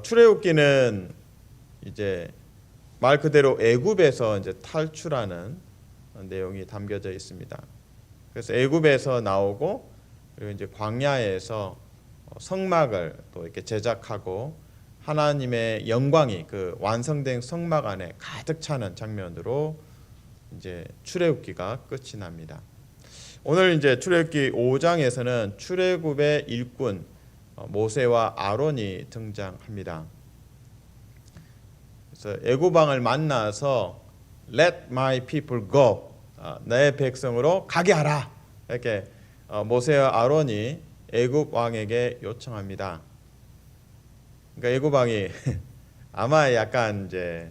출애굽기는 이제 말 그대로 애굽에서 이제 탈출하는 내용이 담겨져 있습니다. 그래서 애굽에서 나오고 그리고 이제 광야에서 성막을 또 이렇게 제작하고 하나님의 영광이 그 완성된 성막 안에 가득 차는 장면으로 이제 출애굽기가 끝이 납니다. 오늘 이제 출애굽기 5장에서는 출애굽의 일꾼 모세와 아론이 등장합니다. 그래서 애굽 왕을 만나서 Let my people go, 내 백성으로 가게 하라, 이렇게 모세와 아론이 애굽 왕에게 요청합니다. 그러니까 애굽 왕이 아마 약간 이제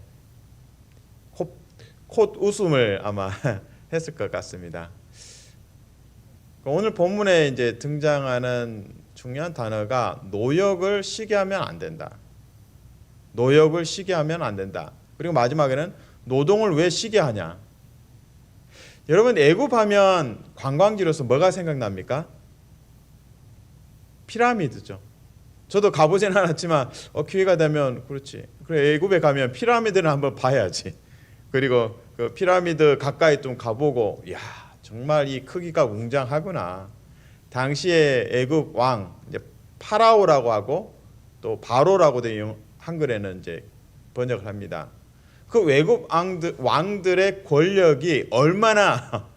콧 웃음을 아마 했을 것 같습니다. 오늘 본문에 이제 등장하는 중요한 단어가 노역을 쉬게 하면 안 된다. 노역을 쉬게 하면 안 된다. 그리고 마지막에는 노동을 왜 쉬게 하냐. 여러분 애굽하면 관광지로서 뭐가 생각납니까? 피라미드죠. 저도 가보지는 않았지만 기회가 되면 그렇지. 그래 애굽에 가면 피라미드는 한번 봐야지. 그리고 그 피라미드 가까이 좀 가보고 야 정말 이 크기가 웅장하구나. 당시에 애굽 왕 이제 파라오라고 하고 또 바로라고 된 한글에는 이제 번역을 합니다. 그 외국 왕들의 권력이 얼마나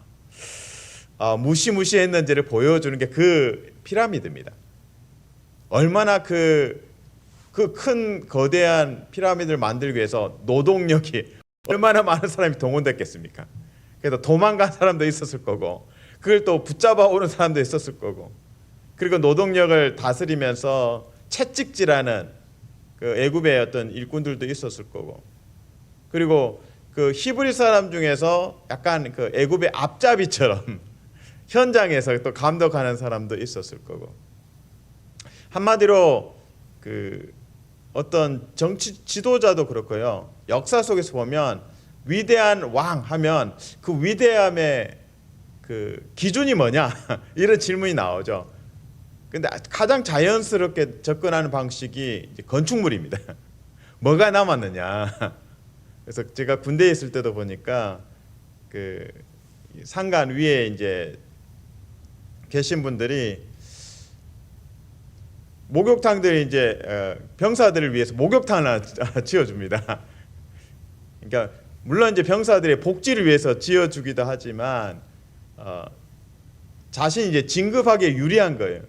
무시무시했는지를 보여주는 게 그 피라미드입니다. 얼마나 그 큰 거대한 피라미드를 만들기 위해서 노동력이 얼마나 많은 사람이 동원됐겠습니까? 그래서 도망간 사람도 있었을 거고 그걸 또 붙잡아 오는 사람도 있었을 거고 그리고 노동력을 다스리면서 채찍질하는 그 애굽의 어떤 일꾼들도 있었을 거고 그리고 그 히브리 사람 중에서 약간 그 애굽의 앞잡이처럼 현장에서 또 감독하는 사람도 있었을 거고 한마디로 그 어떤 정치 지도자도 그렇고요. 역사 속에서 보면 위대한 왕 하면 그 위대함의 그 기준이 뭐냐 이런 질문이 나오죠. 근데 가장 자연스럽게 접근하는 방식이 이제 건축물입니다. 뭐가 남았느냐. 그래서 제가 군대에 있을 때도 보니까 그 상간 위에 이제 계신 분들이 목욕탕들이 이제 병사들을 위해서 목욕탕을 하나 지어줍니다. 그러니까 물론 이제 병사들의 복지를 위해서 지어주기도 하지만 자신이 이제 진급하기에 유리한 거예요.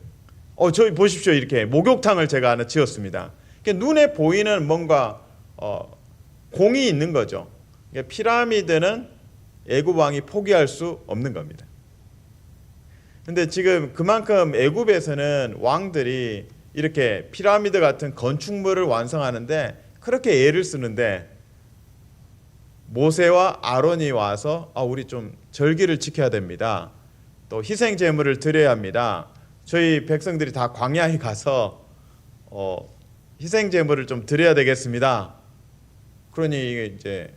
저기 보십시오 이렇게 목욕탕을 제가 하나 지었습니다. 그러니까 눈에 보이는 뭔가 공이 있는 거죠. 그러니까 피라미드는 애굽 왕이 포기할 수 없는 겁니다. 근데 지금 그만큼 애굽에서는 왕들이 이렇게 피라미드 같은 건축물을 완성하는데 그렇게 애를 쓰는데 모세와 아론이 와서 우리 좀 절기를 지켜야 됩니다. 또 희생 제물을 드려야 합니다. 저희 백성들이 다 광야에 가서 희생 제물을 좀 드려야 되겠습니다. 그러니 이제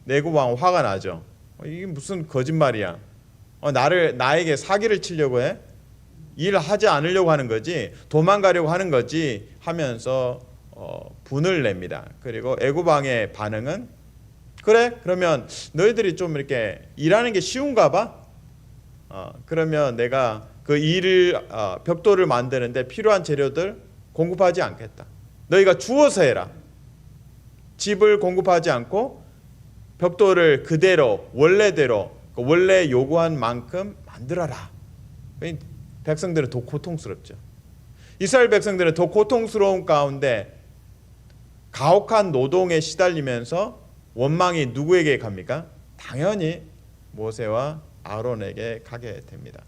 애굽 왕 화가 나죠. 이게 무슨 거짓말이야. 나에게 사기를 치려고 해? 일하지 않으려고 하는 거지 도망가려고 하는 거지 하면서 분을 냅니다. 그리고 애굽 왕의 반응은 그래? 그러면 너희들이 좀 이렇게 일하는 게 쉬운가 봐? 그러면 내가 그 일을 벽돌을 만드는데 필요한 재료들 공급하지 않겠다. 너희가 주워서 해라. 집을 공급하지 않고 벽돌을 그대로 원래대로 원래 요구한 만큼 만들어라. 백성들은 더 고통스럽죠. 이스라엘 백성들은 더 고통스러운 가운데 가혹한 노동에 시달리면서 원망이 누구에게 갑니까? 당연히 모세와 아론에게 가게 됩니다.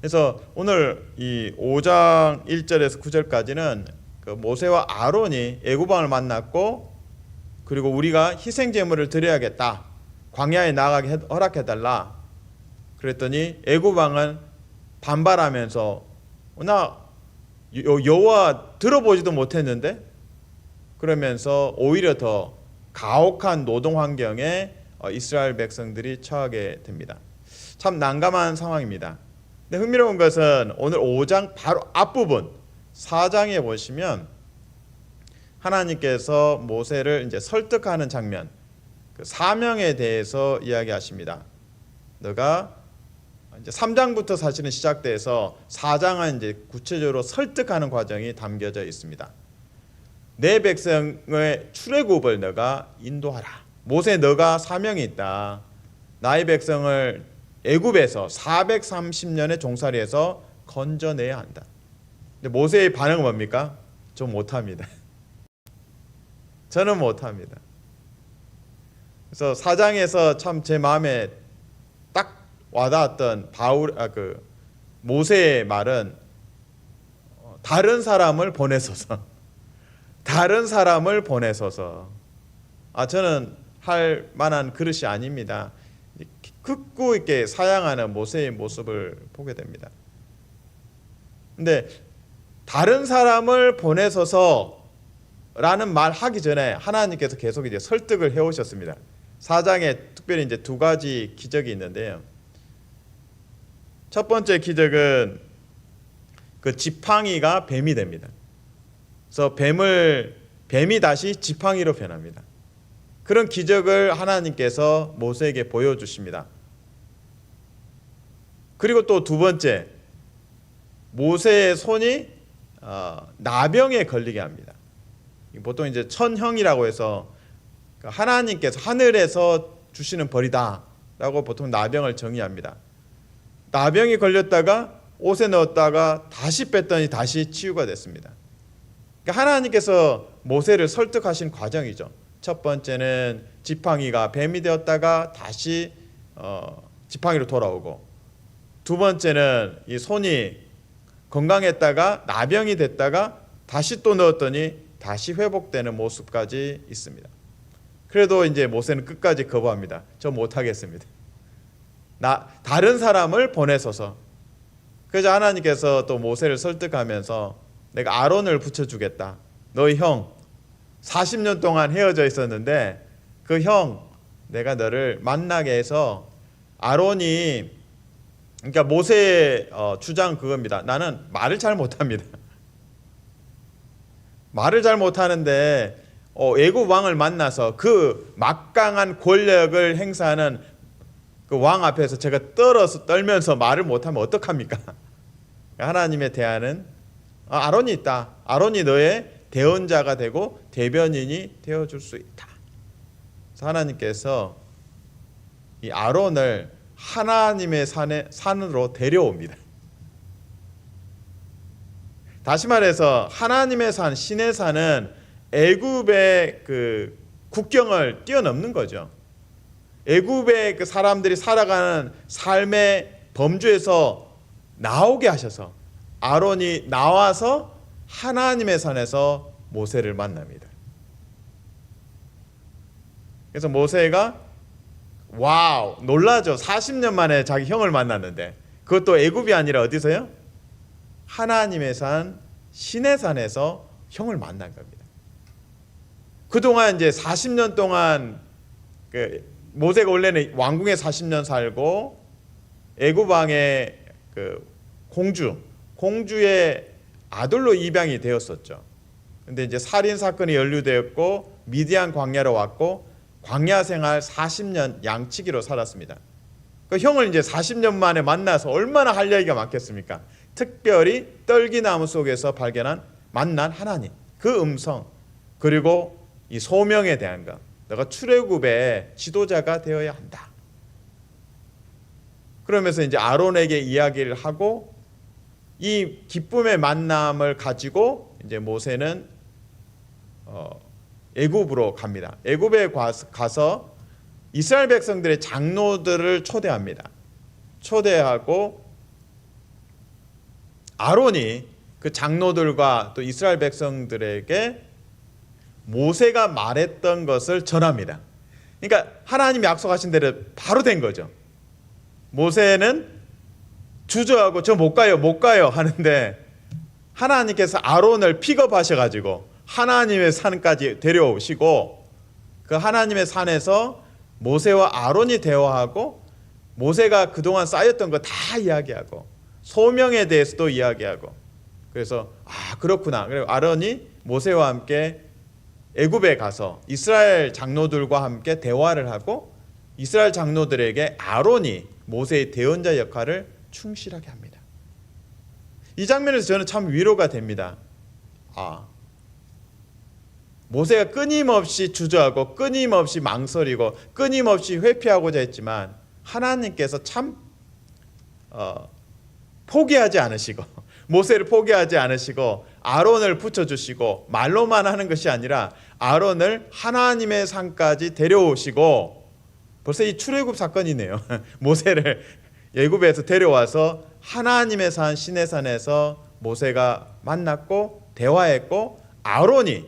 그래서 오늘 이 5장 1절에서 9절까지는 그 모세와 아론이 애굽 왕을 만났고 그리고 우리가 희생 제물을 드려야겠다. 광야에 나가게 허락해달라. 그랬더니 애굽 왕은 반발하면서 나 여호와 들어보지도 못했는데 그러면서 오히려 더 가혹한 노동 환경에 이스라엘 백성들이 처하게 됩니다. 참 난감한 상황입니다. 근데 흥미로운 것은 오늘 5장 바로 앞부분 4장에 보시면 하나님께서 모세를 이제 설득하는 장면, 그 사명에 대해서 이야기하십니다. 너가 이제 3장부터 사실은 시작돼서 4장은 이제 구체적으로 설득하는 과정이 담겨져 있습니다. 내 백성의 출애굽을 너가 인도하라. 모세, 너가 사명이 있다. 나의 백성을 애굽에서 430년의 종살이에서 건져내야 한다. 근데 모세의 반응은 뭡니까? 좀 못합니다. 저는 못합니다. 그래서 4장에서 참 제 마음에 딱 와닿았던 모세의 말은 다른 사람을 보내소서. 다른 사람을 보내소서. 저는 할 만한 그릇이 아닙니다. 극구 있게 사양하는 모세의 모습을 보게 됩니다. 근데 다른 사람을 보내소서 라는 말 하기 전에 하나님께서 계속 이제 설득을 해 오셨습니다. 4장에 특별히 이제 두 가지 기적이 있는데요. 첫 번째 기적은 그 지팡이가 뱀이 됩니다. 그래서 뱀이 다시 지팡이로 변합니다. 그런 기적을 하나님께서 모세에게 보여주십니다. 그리고 또 두 번째, 모세의 손이 나병에 걸리게 합니다. 보통 이제 천형이라고 해서 하나님께서 하늘에서 주시는 벌이다라고 보통 나병을 정의합니다. 나병이 걸렸다가 옷에 넣었다가 다시 뺐더니 다시 치유가 됐습니다. 그러니까 하나님께서 모세를 설득하신 과정이죠. 첫 번째는 지팡이가 뱀이 되었다가 다시 지팡이로 돌아오고, 두 번째는 이 손이 건강했다가 나병이 됐다가 다시 또 넣었더니 다시 회복되는 모습까지 있습니다. 그래도 이제 모세는 끝까지 거부합니다. 저 못하겠습니다. 다른 사람을 보내소서. 그래서 하나님께서 또 모세를 설득하면서 내가 아론을 붙여주겠다. 너희 형 40년 동안 헤어져 있었는데 그 형 내가 너를 만나게 해서, 아론이, 그러니까 모세의 주장 그겁니다. 나는 말을 잘 못합니다. 말을 잘 못하는데 애굽 왕을 만나서 그 막강한 권력을 행사하는 그 왕 앞에서 제가 떨면서 말을 못하면 어떡합니까? 하나님의 대안은 아론이 있다. 아론이 너의 대언자가 되고 대변인이 되어줄 수 있다. 그래서 하나님께서 이 아론을 하나님의 산으로 데려옵니다. 다시 말해서 하나님의 산, 신의 산은 애굽의 그 국경을 뛰어넘는 거죠. 애굽의 그 사람들이 살아가는 삶의 범주에서 나오게 하셔서 아론이 나와서 하나님의 산에서 모세를 만납니다. 그래서 모세가 와우, 놀라죠. 40년 만에 자기 형을 만났는데, 그것도 애굽이 아니라 어디서요? 하나님의 산, 신의 산에서 형을 만난 겁니다. 그동안 이제 40년 동안 모세가 원래는 왕궁에 40년 살고 애굽 왕의 그 공주의 아들로 입양이 되었었죠. 근데 이제 살인 사건이 연루되었고 미디안 광야로 왔고 광야 생활 40년 양치기로 살았습니다. 그 형을 이제 40년 만에 만나서 얼마나 할 얘기가 많겠습니까? 특별히 떨기나무 속에서 만난 하나님, 그 음성, 그리고 이 소명에 대한 것, 너가 출애굽의 지도자가 되어야 한다. 그러면서 이제 아론에게 이야기를 하고 이 기쁨의 만남을 가지고 이제 모세는 애굽으로 갑니다. 애굽에 가서 이스라엘 백성들의 장로들을 초대합니다. 초대하고 아론이 그 장로들과 또 이스라엘 백성들에게 모세가 말했던 것을 전합니다. 그러니까 하나님이 약속하신 대로 바로 된 거죠. 모세는 주저하고 저 못 가요 하는데 하나님께서 아론을 픽업하셔가지고 하나님의 산까지 데려오시고 그 하나님의 산에서 모세와 아론이 대화하고 모세가 그동안 쌓였던 거 다 이야기하고 소명에 대해서도 이야기하고, 그래서 그렇구나. 그리고 아론이 모세와 함께 애굽에 가서 이스라엘 장로들과 함께 대화를 하고 이스라엘 장로들에게 아론이 모세의 대언자 역할을 충실하게 합니다. 이 장면에서 저는 참 위로가 됩니다. 모세가 끊임없이 주저하고 끊임없이 망설이고 끊임없이 회피하고자 했지만 하나님께서 참 포기하지 않으시고 모세를 포기하지 않으시고 아론을 붙여주시고 말로만 하는 것이 아니라 아론을 하나님의 산까지 데려오시고, 벌써 이 출애굽 사건이네요. 모세를 애굽에서 데려와서 하나님의 산 시내산에서 모세가 만났고 대화했고 아론이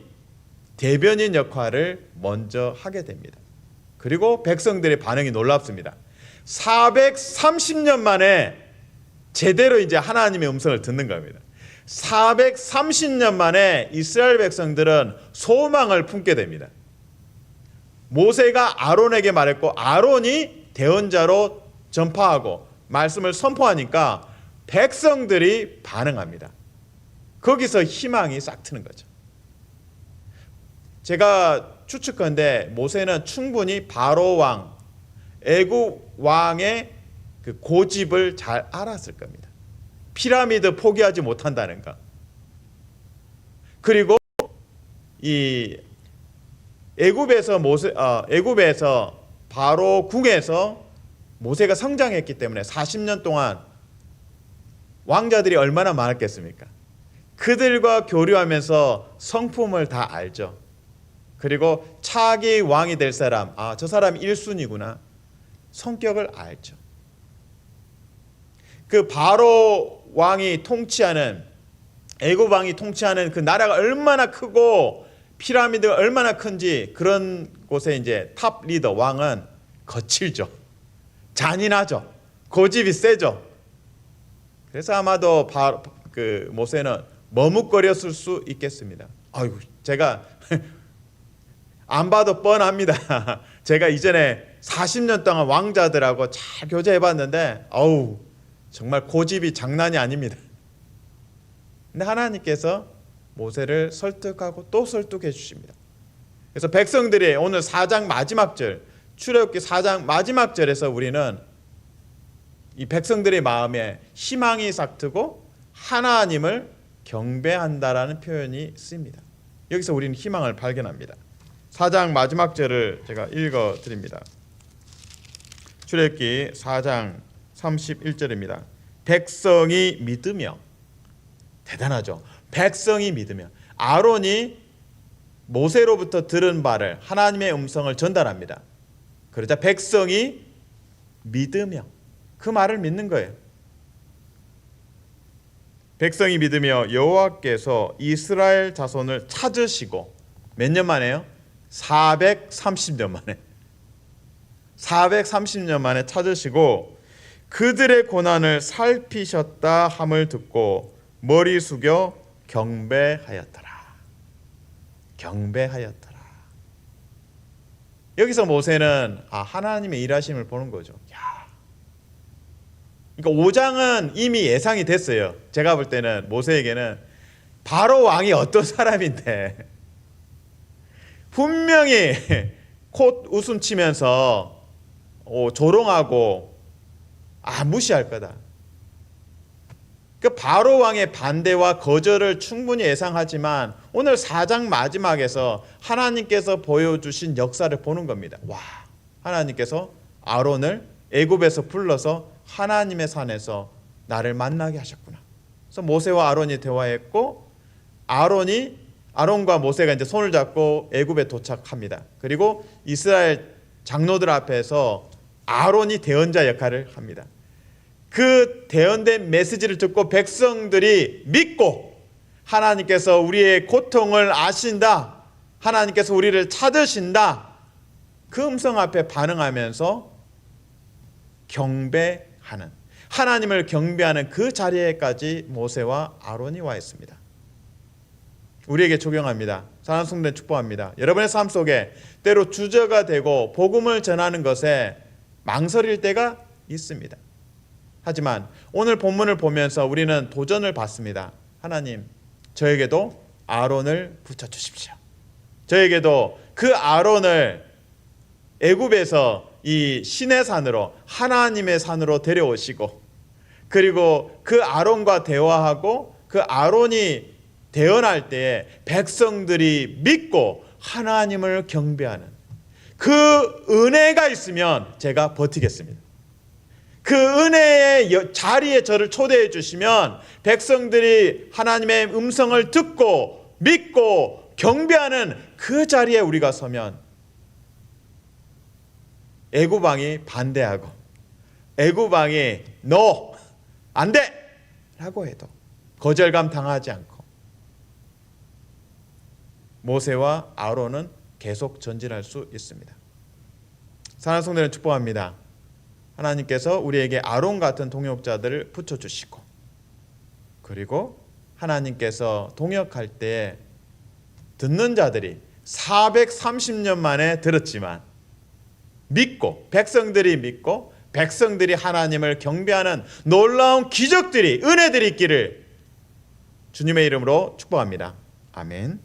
대변인 역할을 먼저 하게 됩니다. 그리고 백성들의 반응이 놀랍습니다. 430년 만에 제대로 이제 하나님의 음성을 듣는 겁니다. 430년 만에 이스라엘 백성들은 소망을 품게 됩니다. 모세가 아론에게 말했고 아론이 대언자로 전파하고 말씀을 선포하니까 백성들이 반응합니다. 거기서 희망이 싹 트는 거죠. 제가 추측컨대 모세는 충분히 바로 왕, 애굽 왕의 그 고집을 잘 알았을 겁니다. 피라미드 포기하지 못한다는 것. 그리고 이 애굽에서 바로 궁에서 모세가 성장했기 때문에 40년 동안 왕자들이 얼마나 많았겠습니까? 그들과 교류하면서 성품을 다 알죠. 그리고 차기 왕이 될 사람, 저 사람이 1순위구나. 성격을 알죠. 그 바로 왕이 통치하는, 애굽 왕이 통치하는 그 나라가 얼마나 크고 피라미드가 얼마나 큰지, 그런 곳에 이제 탑 리더 왕은 거칠죠. 잔인하죠. 고집이 세죠. 그래서 아마도 모세는 머뭇거렸을 수 있겠습니다. 아이고, 제가 안 봐도 뻔합니다. 제가 이전에 40년 동안 왕자들하고 잘 교제해봤는데 정말 고집이 장난이 아닙니다. 근데 하나님께서 모세를 설득하고 또 설득해 주십니다. 그래서 백성들이 오늘 4장 마지막 절, 출애굽기 4장 마지막 절에서 우리는 이 백성들의 마음에 희망이 싹트고 하나님을 경배한다라는 표현이 쓰입니다. 여기서 우리는 희망을 발견합니다. 4장 마지막 절을 제가 읽어 드립니다. 출애굽기 4장 31절입니다. 백성이 믿으며, 대단하죠. 백성이 믿으며, 아론이 모세로부터 들은 바를, 하나님의 음성을 전달합니다. 그러자 백성이 믿으며, 그 말을 믿는 거예요. 백성이 믿으며 여호와께서 이스라엘 자손을 찾으시고, 몇 년 만에요? 430년 만에. 430년 만에 찾으시고 그들의 고난을 살피셨다 함을 듣고 머리 숙여 경배하였더라. 경배하였더라. 여기서 모세는 하나님의 일하심을 보는 거죠. 그러니까 5장은 이미 예상이 됐어요. 제가 볼 때는 모세에게는 바로 왕이 어떤 사람인데 분명히 콧 웃음 치면서 조롱하고 무시할 거다. 그 바로 왕의 반대와 거절을 충분히 예상하지만 오늘 4장 마지막에서 하나님께서 보여주신 역사를 보는 겁니다. 하나님께서 아론을 애굽에서 불러서 하나님의 산에서 나를 만나게 하셨구나. 그래서 모세와 아론이 대화했고 아론과 모세가 이제 손을 잡고 애굽에 도착합니다. 그리고 이스라엘 장로들 앞에서 아론이 대언자 역할을 합니다. 그 대언된 메시지를 듣고 백성들이 믿고 하나님께서 우리의 고통을 아신다, 하나님께서 우리를 찾으신다, 그 음성 앞에 반응하면서 경배하는, 하나님을 경배하는 그 자리에까지 모세와 아론이 와 있습니다. 우리에게 적용합니다. 사랑하는 성도들 축복합니다. 여러분의 삶 속에 때로 주저가 되고 복음을 전하는 것에 망설일 때가 있습니다. 하지만 오늘 본문을 보면서 우리는 도전을 받습니다. 하나님, 저에게도 아론을 붙여주십시오. 저에게도 그 아론을 애굽에서 이 시내 산으로, 하나님의 산으로 데려오시고, 그리고 그 아론과 대화하고 그 아론이 대언할 때에 백성들이 믿고 하나님을 경배하는 그 은혜가 있으면 제가 버티겠습니다. 그 은혜의 자리에 저를 초대해 주시면 백성들이 하나님의 음성을 듣고 믿고 경배하는 그 자리에 우리가 서면 애굽 왕이 반대하고 애굽 왕이 너 안 돼! 라고 해도 거절감 당하지 않고 모세와 아론은 계속 전진할 수 있습니다. 사랑하는 성도들은 축복합니다. 하나님께서 우리에게 아론 같은 동역자들을 붙여주시고, 그리고 하나님께서 동역할 때 듣는 자들이 430년 만에 들었지만 믿고, 백성들이 믿고 백성들이 하나님을 경배하는 놀라운 기적들이, 은혜들이 있기를 주님의 이름으로 축복합니다. 아멘.